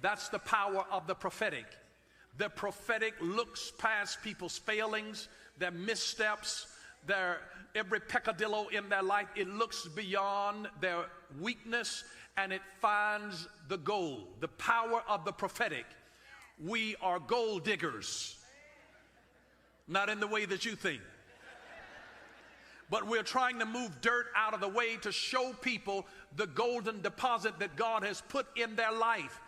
That's the power of the prophetic. The prophetic looks past people's failings, their missteps, their every peccadillo in their life. It looks beyond their weakness and it finds the gold. The power of the prophetic. We are gold diggers. Not in the way that you think. But we're trying to move dirt out of the way to show people the golden deposit that God has put in their life.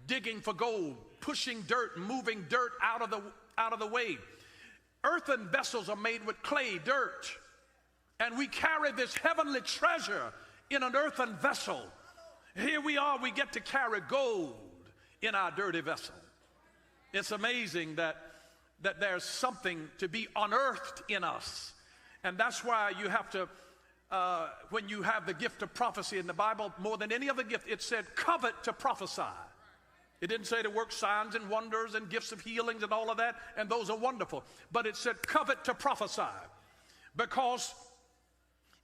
Digging for gold, pushing dirt, moving dirt out of the way. Earthen vessels are made with clay, dirt. And we carry this heavenly treasure in an earthen vessel. Here we are, we get to carry gold in our dirty vessel. It's amazing that there's something to be unearthed in us. And that's why you have to, when you have the gift of prophecy in the Bible, more than any other gift, it said covet to prophesy. It didn't say to work signs and wonders and gifts of healings and all of that, and those are wonderful. But it said covet to prophesy. Because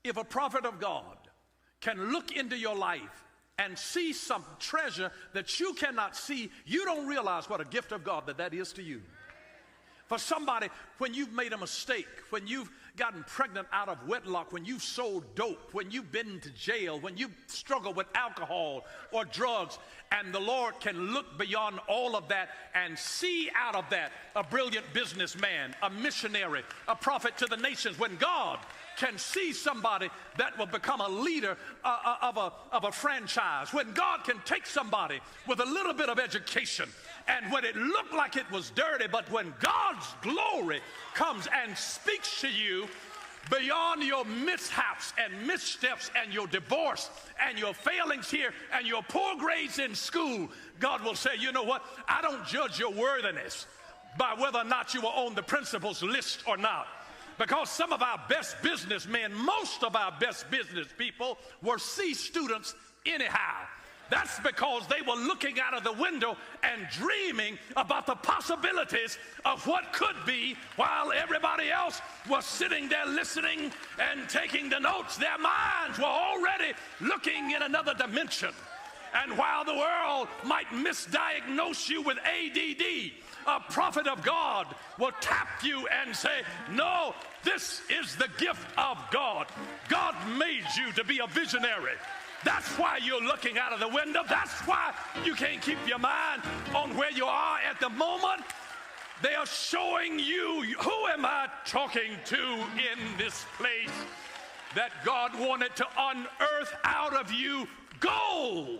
if a prophet of God can look into your life and see some treasure that you cannot see, you don't realize what a gift of God that is to you. For somebody, when you've made a mistake, when you've gotten pregnant out of wedlock, when you've sold dope, when you've been to jail, when you've struggled with alcohol or drugs, and the Lord can look beyond all of that and see out of that a brilliant businessman, a missionary, a prophet to the nations. When God can see somebody that will become a leader of a franchise, when God can take somebody with a little bit of education, and when it looked like it was dirty, but when God's glory comes and speaks to you beyond your mishaps and missteps and your divorce and your failings here and your poor grades in school, God will say, you know what? I don't judge your worthiness by whether or not you were on the principal's list or not. Because some of our best businessmen, most of our best business people were C students anyhow. That's because they were looking out of the window and dreaming about the possibilities of what could be while everybody else was sitting there listening and taking the notes. Their minds were already looking in another dimension. And while the world might misdiagnose you with ADD, a prophet of God will tap you and say, no, this is the gift of God. God made you to be a visionary. That's why you're looking out of the window. That's why you can't keep your mind on where you are at the moment. They are showing you, who am I talking to in this place? That God wanted to unearth out of you gold.